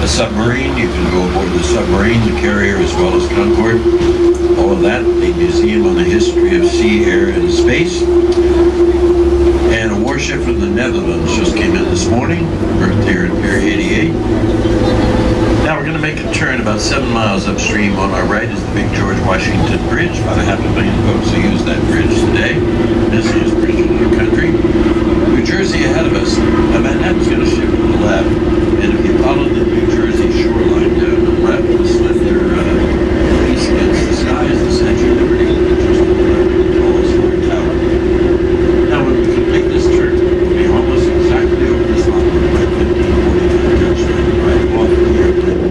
A submarine, you can go aboard the submarine, the carrier, as well as Concorde. All of that, a museum on the history of sea, air, and space. And a warship from the Netherlands just came in this morning, berthed here at Pier 88. Now we're going to make a turn about 7 miles upstream. On our right is the big George Washington Bridge. About 500,000 folks who use that bridge today. Busiest bridge in our country. New Jersey ahead of us. Manhattan's going to shift to the left. And if you follow the New Jersey shoreline down the left, the slender east against the sky is the Statue of Liberty, just to the left of the tallest square tower. Now when we complete this turn, we'll be almost exactly over this line. Right 1549 touchdown, right off the airplane.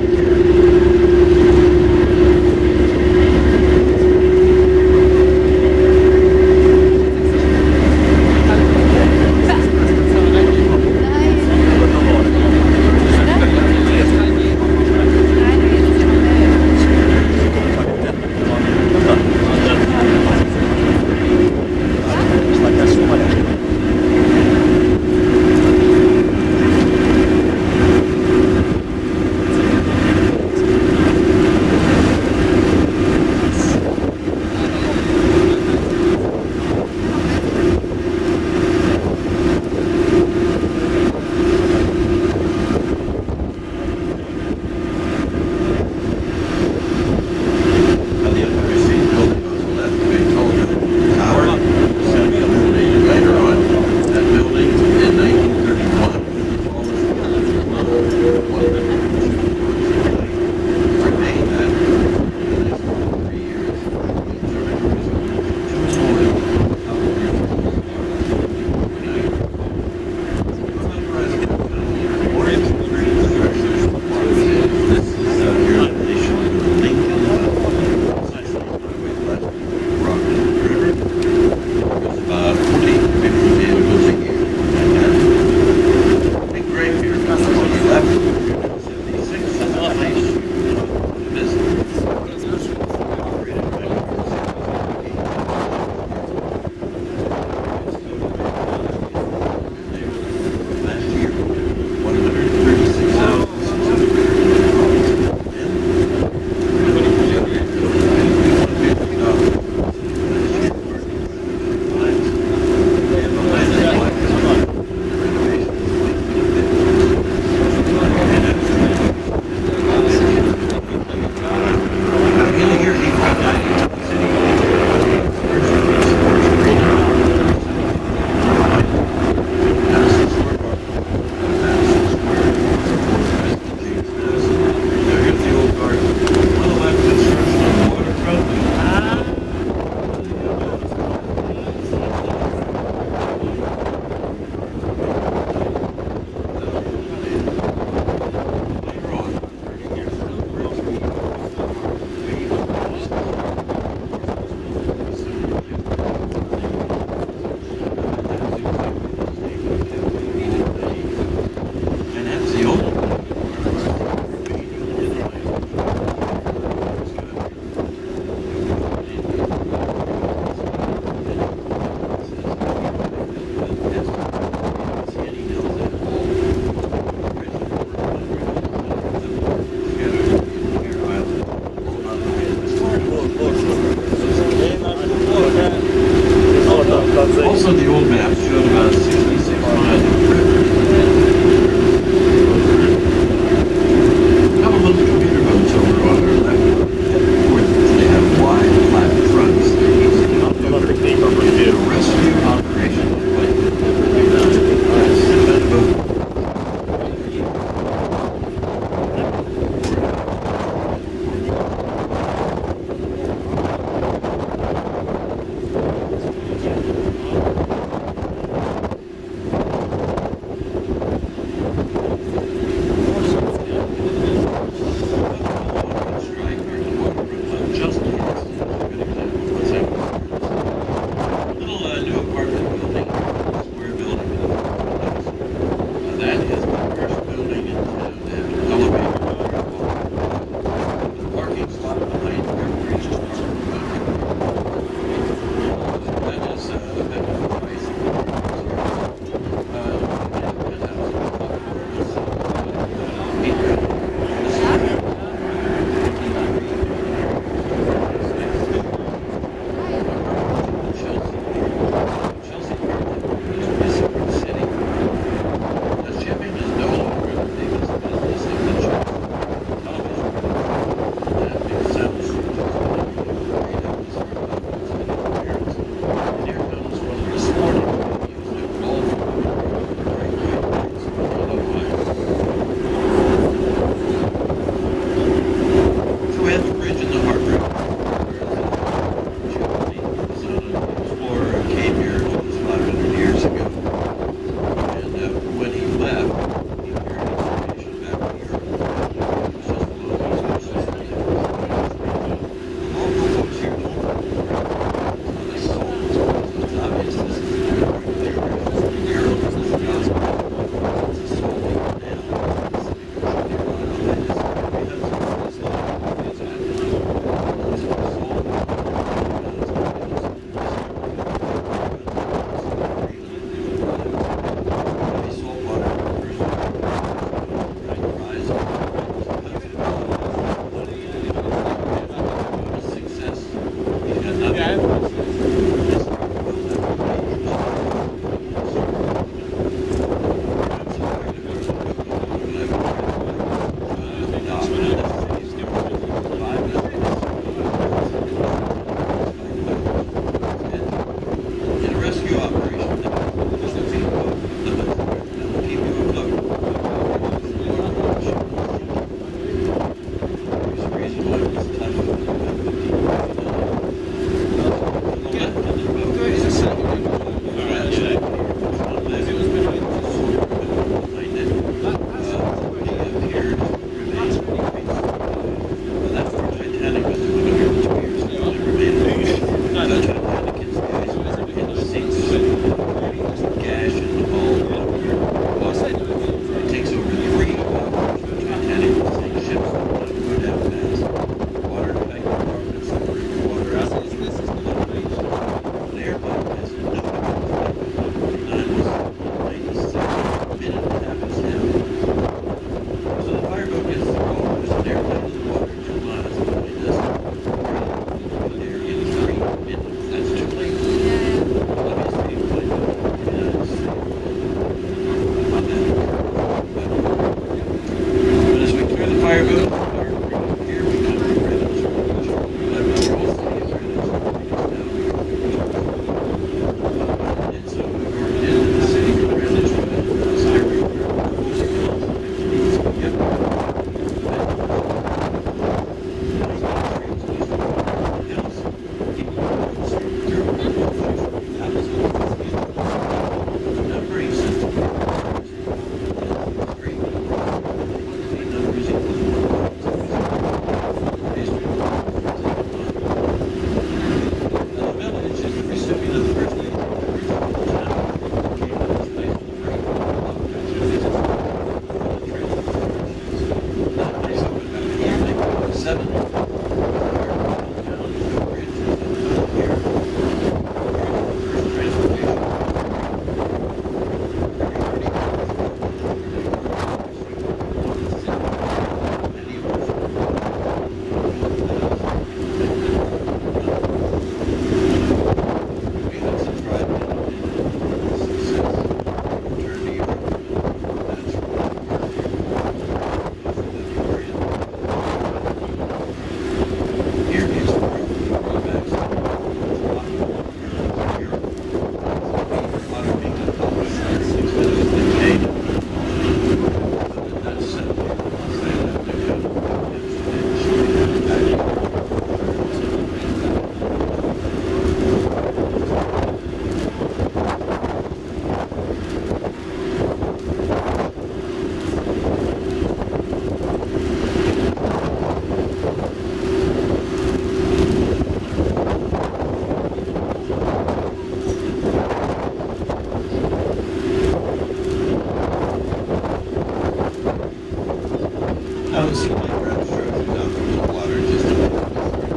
don't see light brown structures out from the water, just on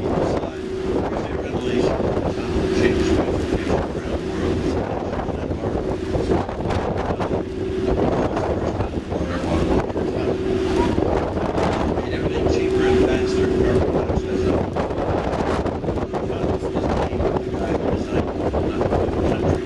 either side. There's a ventilation in the tunnel to change transportation around the world. Made everything cheaper and faster. Carbon monoxide up. The tunnel is named for the guy who designed it, not the country.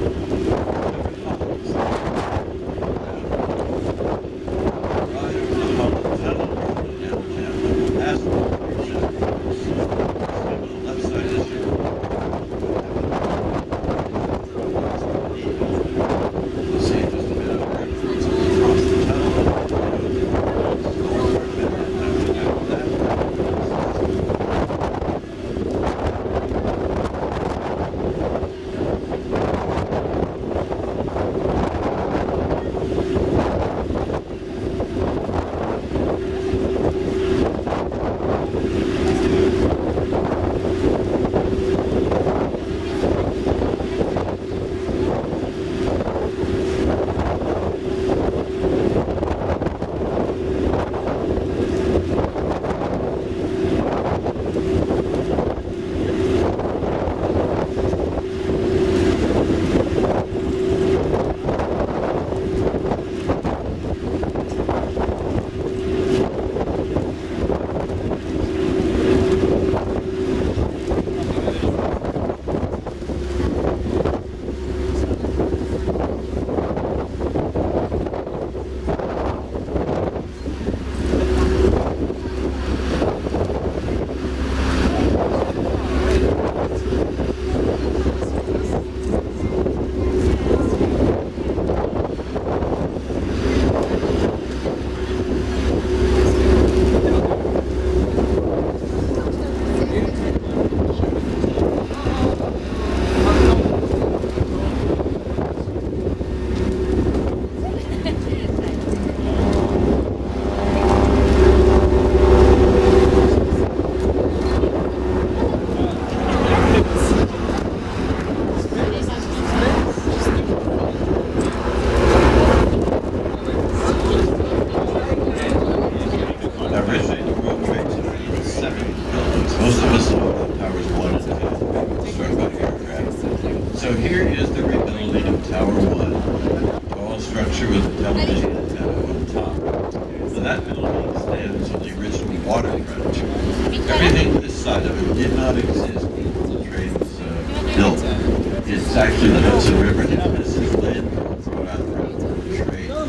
Actually, the Hudson River this is land brought out for trade. So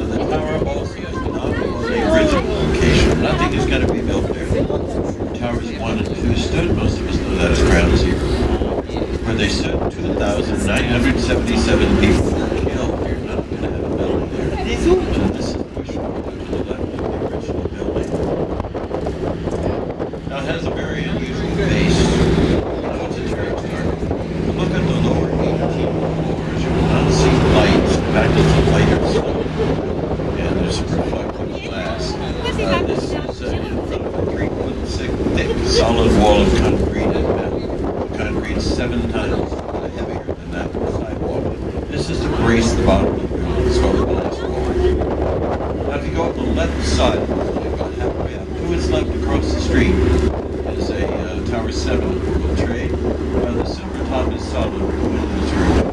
the tower also is not the original location. Nothing is going to be built there. Towers 1 and 2 stood. Most of us know that as ground zero. Where they stood, 2,977 people were killed. You're not going to have a building there. And this is Bushwick to the left of the original building. Now it has a very unusual base. It's a turret target. Look at the lower 18 floors. You will not see lights. In fact, it's a lighter slope. And there's a reflective glass. This is in front of a 3-foot thick solid wall of concrete and metal. The concrete 7 times heavier than that of the sidewalk. This is to brace the bottom of the building. It's called the glass wall. Now if you go up the left side, about halfway up, to its left across the street is a Tower 7 World Trade. The silver top is solid windows are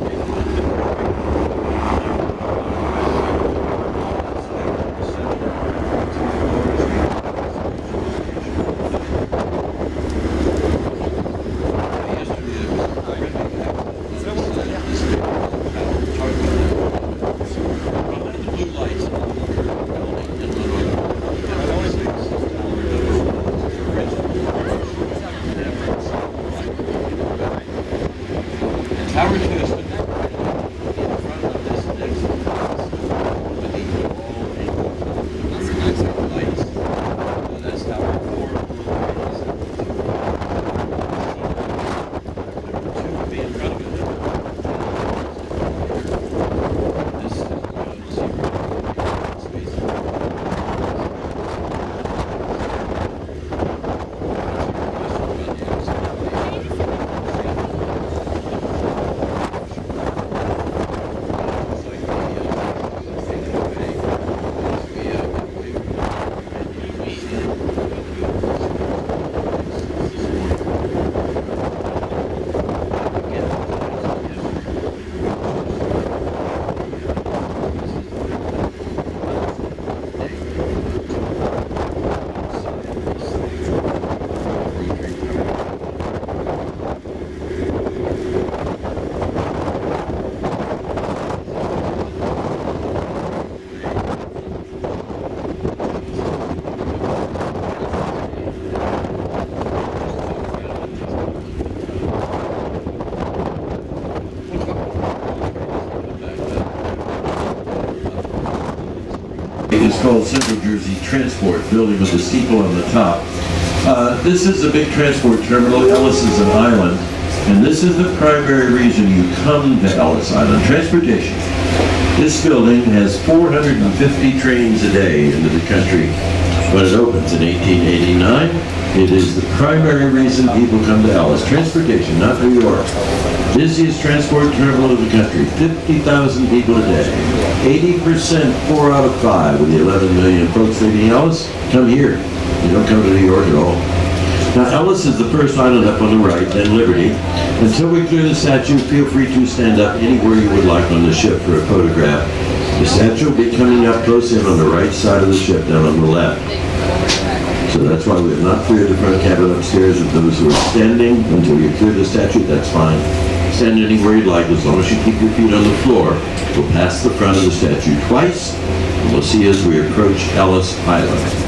is called Central Jersey Transport, building with the steeple on the top. This is a big transport terminal. Ellis is an island, and this is the primary reason you come to Ellis Island, transportation. This building has 450 trains a day into the country. When it opens in 1889, it is the primary reason people come to Ellis. Transportation, not New York. Busiest transport terminal in the country, 50,000 people a day. 80%, 4 out of 5 of the 11 million folks leaving Ellis come here. They don't come to New York at all. Now, Ellis is the first island up on the right, then Liberty. Until we clear the statue, feel free to stand up anywhere you would like on the ship for a photograph. The statue will be coming up close in on the right side of the ship, down on the left. So that's why we have not cleared the front cabin upstairs of those who are standing until you clear the statue. That's fine. Stand anywhere you'd like, as long as you keep your feet on the floor. We'll pass the front of the statue twice, and we'll see as we approach Ellis Island.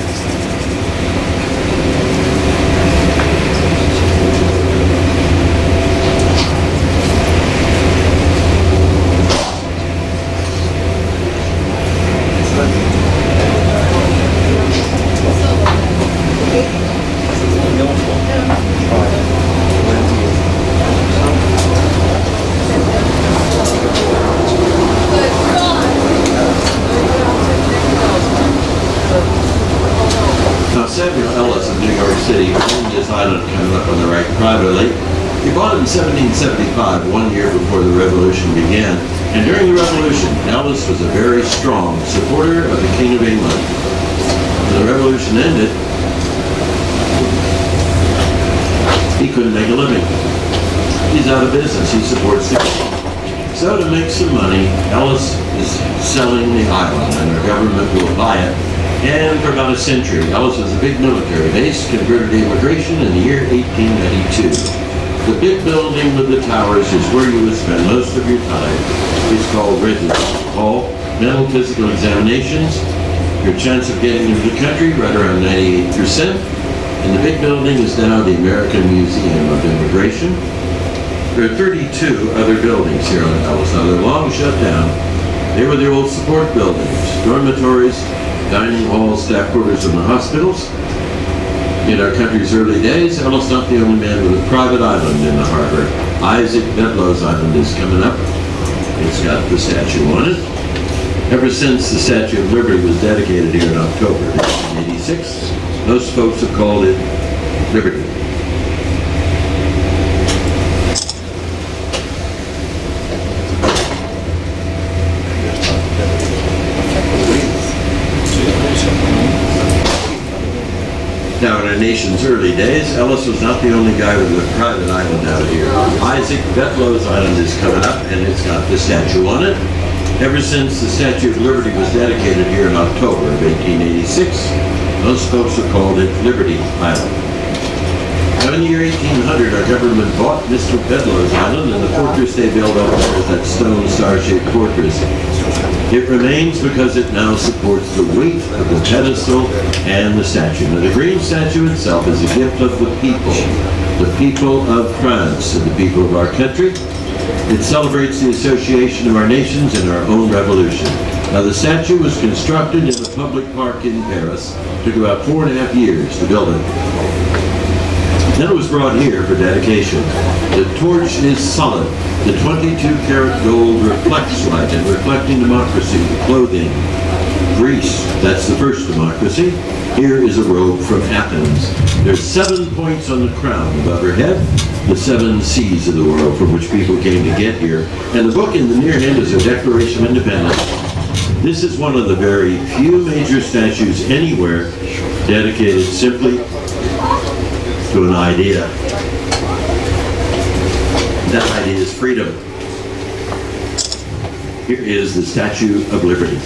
He bought it in 1775, 1 year before the Revolution began. And during the Revolution, Ellis was a very strong supporter of the King of England. When the Revolution ended, he couldn't make a living. He's out of business. He supports the king. So to make some money, Ellis is selling the island, and our government will buy it. And for about a century, Ellis was a big military base, converted to immigration in the year 1892. The big building with the towers is where you would spend most of your time. It's called Residence Hall. Mental physical examinations. Your chance of getting into the country, right around 98%. And the big building is now the American Museum of Immigration. There are 32 other buildings here on Ellis. Now they're long shut down. They were the old support buildings, dormitories, dining halls, staff quarters, and the hospitals. In our country's early days, Ellis not the only man with a private island in the harbor. Isaac Bedloe's Island is coming up. It's got the statue on it. Ever since the Statue of Liberty was dedicated here in October 1886, most folks have called it Liberty. Now, in our nation's early days, Ellis was not the only guy with a private island out here. Isaac Bedloe's Island is coming up, and it's got the statue on it. Ever since the Statue of Liberty was dedicated here in October of 1886, most folks have called it Liberty Island. Now, in the year 1800, our government bought Mr. Bedloe's Island, and the fortress they built up there is that stone star-shaped fortress. It remains because it now supports the weight of the pedestal and the statue. Now, the green statue itself is a gift of the people of France, and the people of our country. It celebrates the association of our nations in our own revolution. Now, the statue was constructed in a public park in Paris. It took about 4.5 years to build it. Then it was brought here for dedication. The torch is solid. The 22-karat gold reflects light, and reflecting democracy, the clothing. Greece, that's the first democracy. Here is a robe from Athens. There's 7 points on the crown above her head, the 7 seas of the world from which people came to get here. And the book in the near hand is a Declaration of Independence. This is one of the very few major statues anywhere dedicated simply to an idea. That idea is freedom. Here is the Statue of Liberty.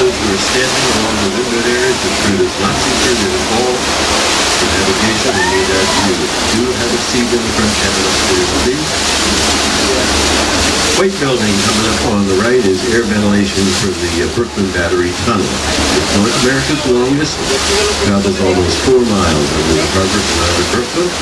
Those who are standing along the window there, the crew does not secure their call for navigation and may not do have a seat in the front cabin upstairs, please. White building coming up on the right is air ventilation for the Brooklyn Battery Tunnel. It's North America's longest, travels almost 4 miles over the harbor canal of Brooklyn.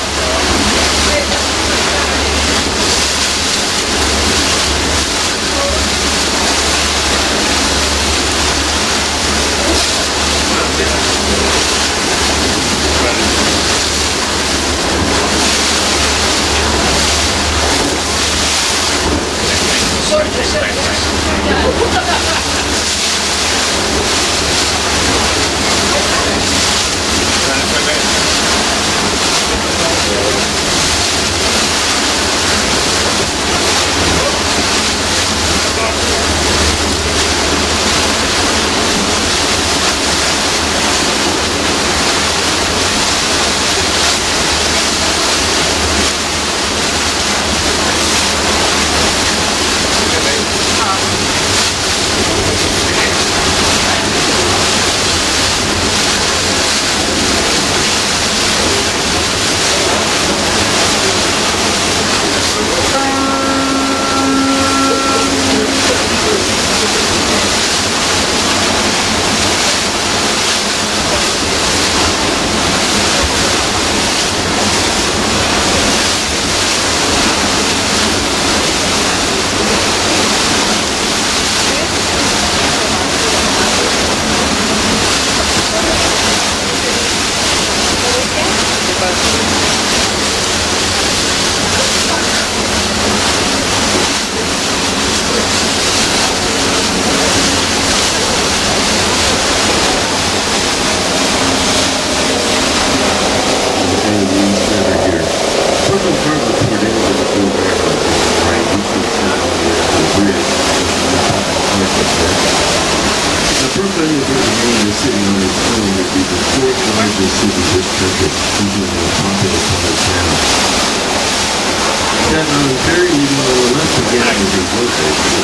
Ferry leaving on the left again is a local station.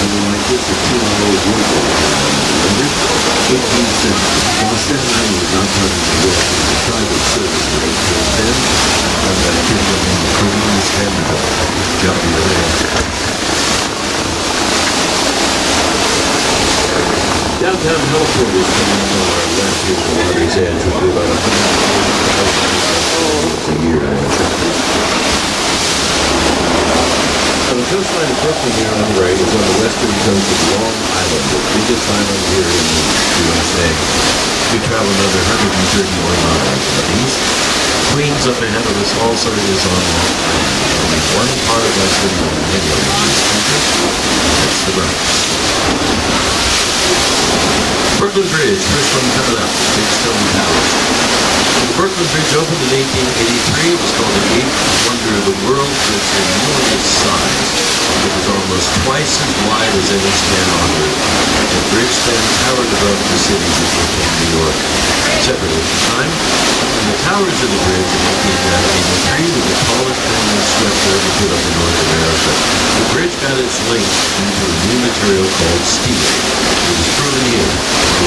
Something like this, a 2-hour local. Remember? 1870. While Staten Island was not part of New York, it was a private service road till then. I'm going to give them in Korean standard. Jump you there. Downtown Heliport is coming on our left here at the water's edge. We'll do about 100,000 a year. Now, the coastline of Brooklyn here on the right is on the western coast of Long Island, the biggest island here in the USA. We travel another 130 more miles to the east. Queens up ahead of us also is on Long Island. Only one part of western Pennsylvania reaches country. That's the Bronx. Brooklyn Bridge, first one coming up, Big Stone Tower. The Brooklyn Bridge opened in 1883. It was called the 8th Wonder picture the world for its enormous size. It was almost twice as wide as any span on Earth. The bridge span towered above the cities of Brooklyn and New York, separate at the time. And the towers of the bridge in 1883 were the tallest permanent structure ever put up in North America. The bridge got its length due to a new material called steel. It was proven here,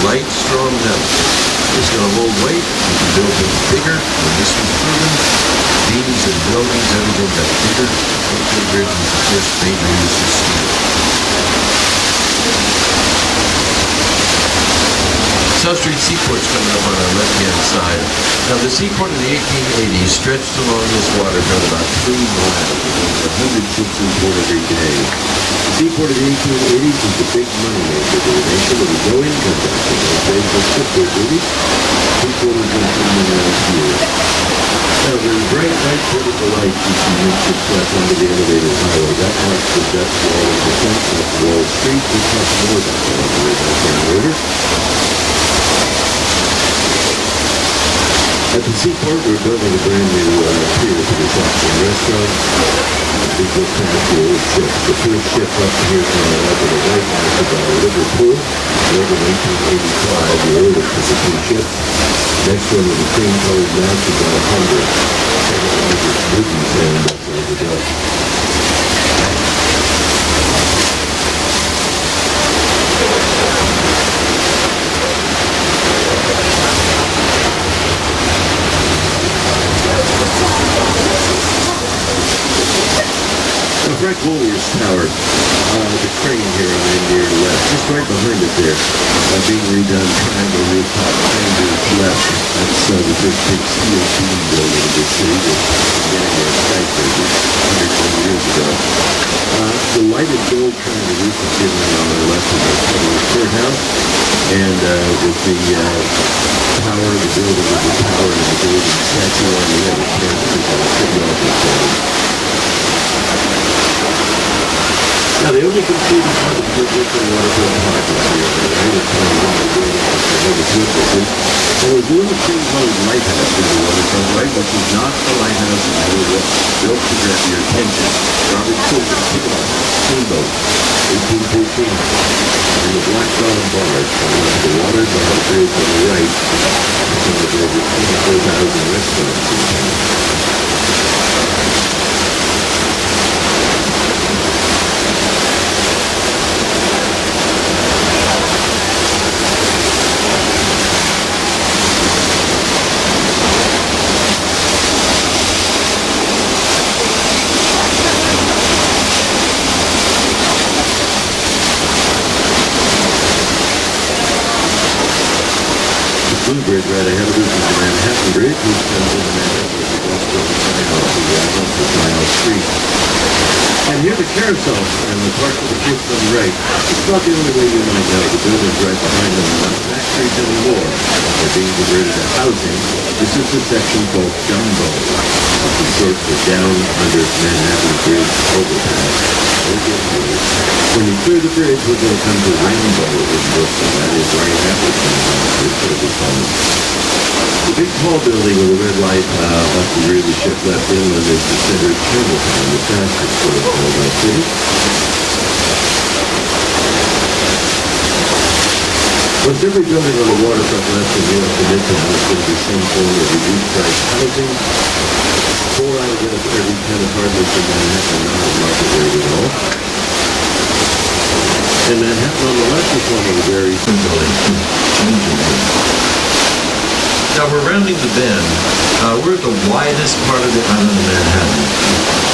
light, strong metal. It's going to hold weight. You can build things bigger. When this was proven, beams and buildings, everything got bigger. Brooklyn Bridge was the first major use of steel. South Street Seaport's coming up on our left-hand side. Now, the seaport in the 1880s stretched along this waterfront about 3 miles. There were 100 ships in port every day. The seaport of the 1880s was the big moneymaker for the nation. It was no income tax in those days, but shipboard duties. 3/4 of them coming around here. Now, there's bright white vertical lights you see when ships left under the elevated highway. That marks the Dutch Wall of Defense of Wall Street. We'll talk more about that on the way back down later. At the seaport, we're building a brand new pier for the shops and restaurants. We just passed the old ships. The first ship up here on the left of the right is about Liverpool, built in 1885, the oldest of the two ships. Next one with the cream colored mast is about 100. And the largest wooden sand vessel of the Dutch. Frank Woolworth's Tower, the crane here on the near left, just right behind it there, being redone, triangle rooftop, fingers left. That's the first big steel beam building in the city that began as skyscrapers 120 years ago. The lighted gold triangle roof is given on the left of the federal courthouse, and with the tower, the building of the tower, and the golden statue on the other side, the city office. Now, the only completed part of the Brooklyn waterfront park is here, right? It's one of the buildings that has witnesses. And there's a little thing called a lighthouse in the waterfront, right? Which is not the lighthouse in Iowa, built to grab your attention. Robert Silver, steamboat, 1813. And the black bottom bars coming off the water, but the bridge on the right, some of the over 24,000 restaurants in town. Bridge right ahead of us is the Manhatten Bridge, which comes into Manhattan as it goes from the Whitehall to the island to Mile Street. And here the carousel and the park of the ships on the right. It's not the only way you might know. The buildings right behind them are not factories anymore. They're being converted to housing. This is the section called Jumbo, which is short for down under Manhattan Bridge overpass. When you clear the bridge, we're going to come to Rainbow in Brooklyn. That is right after the big tall building with a red light up the rear of the ship left inland is considered Chinatown, the fastest growing of the city. Once every building on the waterfront left in New York Peninsula is going to be some form of reduced price housing. 4 out of every 10 apartments in Manhattan are not market rate at all. And Manhattan on the left is one of the very Now we're rounding the bend. We're at the widest part of the island of Manhattan.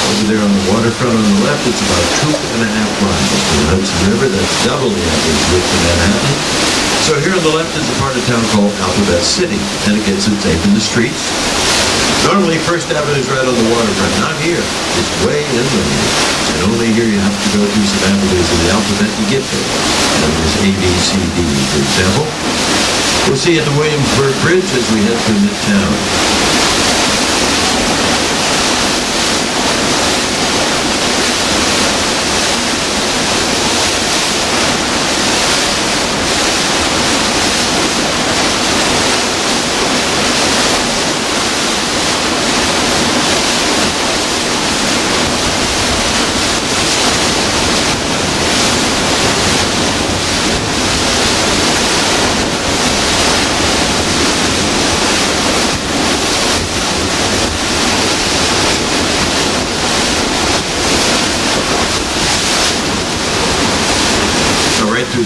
Over there on the waterfront on the left, it's about 2.5 miles from the Hudson River. That's double the average width of Manhattan. So here on the left is a part of town called Alphabet City, and it gets its name from the streets. Normally, First Avenue is right on the waterfront. Not here. It's way inland. And only here you have to go through some avenues of the alphabet to get there. And there's A, B, C, D, for example. We'll see you at the Williamsburg Bridge as we head through Midtown.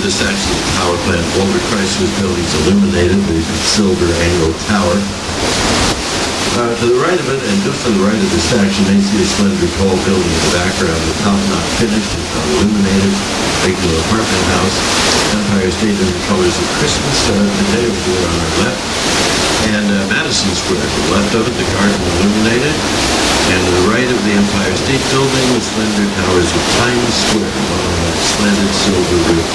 this actually the power plant. Older Chrysler buildings illuminated with a silver angled tower. To the right of it, and just to the right of the statue, you may see a slender tall building in the background. The top not finished, it's not illuminated. Regular apartment house. Empire State in the colors of Christmas. Today over here on our left. And Madison Square, to the left of it, the garden illuminated. And to the right of the Empire State Building, the slender towers of Times Square on a slanted silver roof.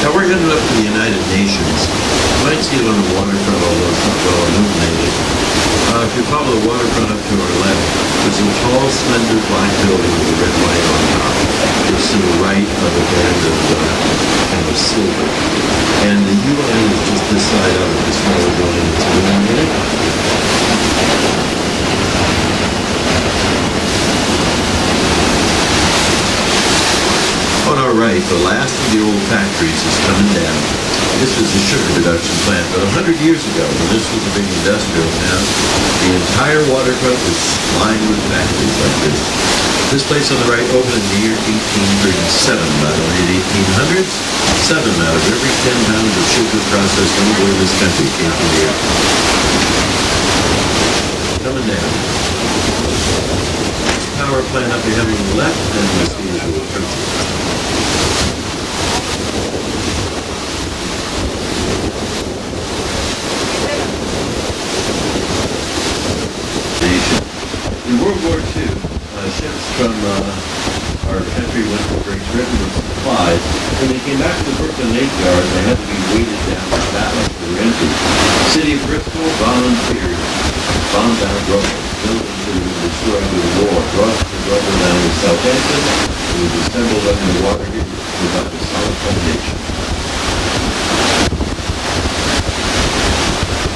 Now we're headed up to the United Nations. You might see it on the waterfront, although it's not well illuminated. If you follow the waterfront up to our left, there's a tall, slender black building with a red light on top. Just to the right of a band of kind of silver. And the UN is just this side of it, the smaller building that's illuminated. On our right, the last of the old factories is coming down. This was a sugar production plant, but 100 years ago, when this was a big industrial town, the entire waterfront was lined with factories like this. This place on the right opened in the year 1837. By the late 1800s, 7 out of every 10 pounds of sugar processed anywhere in this country came from here. Coming down. Power plant up here on the left, and we'll see as we approach it. In World War II, ships from our country went to Great Britain with supplies. When they came back to the Brooklyn Navy Yard, they had to be weighted down to ballast for entry. The city of Bristol volunteered, bombed down rubble, buildings that were destroyed in the war, brought the rubble down to Southampton. It was assembled under the water here to provide a solid foundation.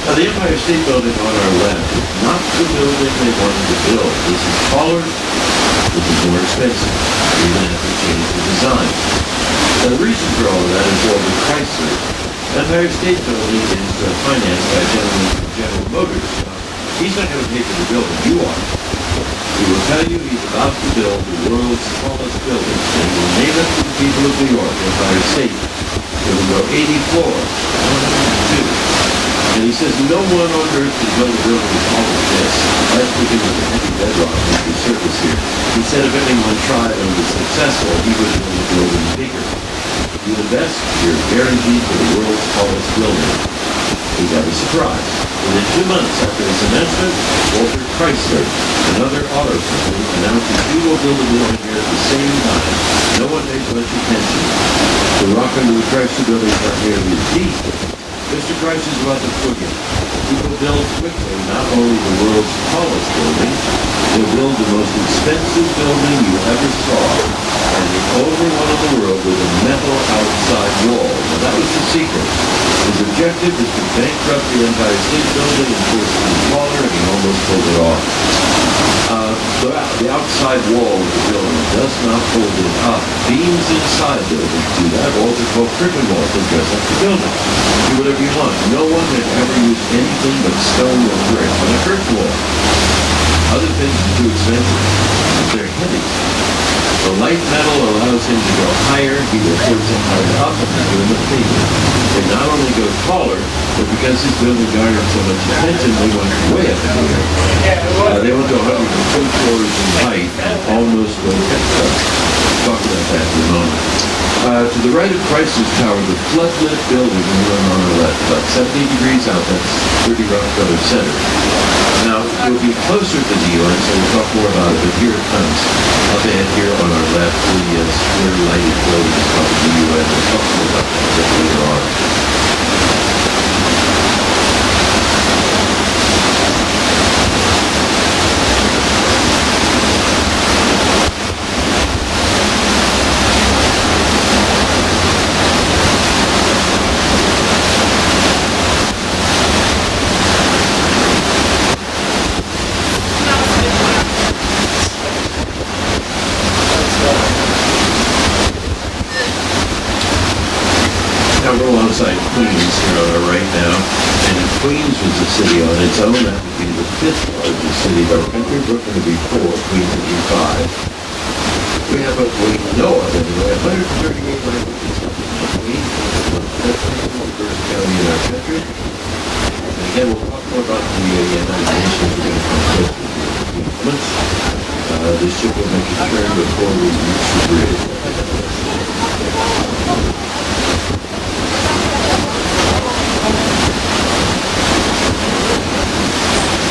Now, the Empire State Building on our left is not the building they wanted to build. This is taller, this is more expensive. We're going to have to change the design. Now, the reason for all of that is Walter Chrysler. The Empire State Building is financed by a gentleman from General Motors. He's not going to pay for the building, you are. He will tell you he's about to build the world's tallest building, and he will name it to the people of New York, Empire State. It will go 80 floors, 102. And he says no one on earth can build a building as tall as this. That's because of the heavy bedrock on the surface here. He said if anyone tried and was successful, he would build a building bigger. You're the best, you're guaranteed for the world's tallest building. We got a surprise. Within 2 months after his announcement, Walter Chrysler, another auto company, announced that he will build a building here at the same time. No one paid much attention. The rock under the Chrysler building is not nearly as deep. Mr. Chrysler's about to forget. He will build quickly not only the world's tallest building, he'll build the most expensive building you ever saw, and the only one in the world with a metal outside wall. Now that was the secret. His objective is to bankrupt the Empire State Building and force it smaller, and he almost pulled it off. The outside wall of the building does not hold it up. Beams inside buildings do that. Walls are called curtain walls to dress up the building. Do whatever you want. No one had ever used anything but stone or brick on a curtain wall. Other things are too expensive. They're heavy. The light metal allows him to go higher. He will force it higher up and do him a favor. They not only go taller, but because his building garnered so much attention, they went way up in the air. They went to 102 floors in height, almost talk about that in a moment. To the right of Chrysler's Tower, the floodlit building is on our left, about 70 degrees out. That's 30 Rockefeller Center. Now, we'll be closer to the UN, so we'll talk more about it, but here it comes. Up ahead here on our left, the square lighted building is called the UN. We'll talk more about that later on. Alongside Queens here on our right now, and if Queens was a city on its own, that would be the 5th largest city of our country. Brooklyn would be 4, Queens would be 5. we have what we know of anyway, 138 languages. That's the first county in our country. And again, we'll talk more about the United Nations. We're going to come close to the moments. The ship will make a turn before we reach the bridge.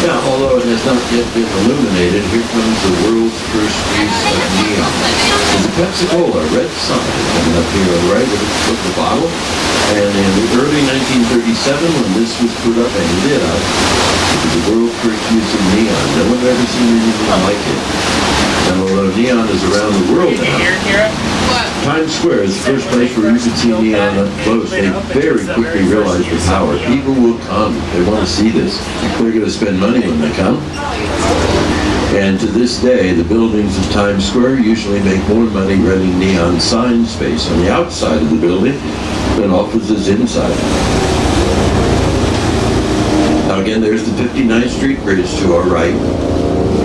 Now, although it has not yet been illuminated, here comes the world's first use of neon. There's a Pepsi-Cola red sign coming up here on the right with the bottle. And in the early 1937, when this was put up and lit up, it was the world's first use of neon. No one had ever seen anything like it. And although neon is around the world now, Times Square is the first place where you can see neon up close. They very quickly realize the power. People will come. They want to see this. They're going to spend money when they come. And to this day, the buildings of Times Square usually make more money renting neon sign space on the outside of the building than offices inside. Now again, there's the 59th Street Bridge to our right.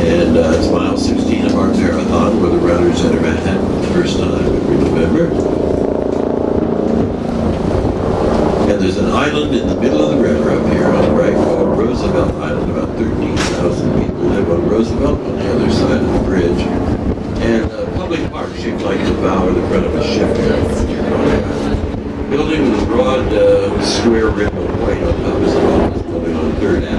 And it's mile 16 of our marathon, where the runners enter Manhattan the first time every November. And there's an island in the middle of the river up here on the right called Roosevelt Island. About 13,000 people live on Roosevelt on the other side of the bridge. And a public park shaped like the bow or the front of a ship. Building with a broad square rim of white on top is an office building on 3rd Avenue.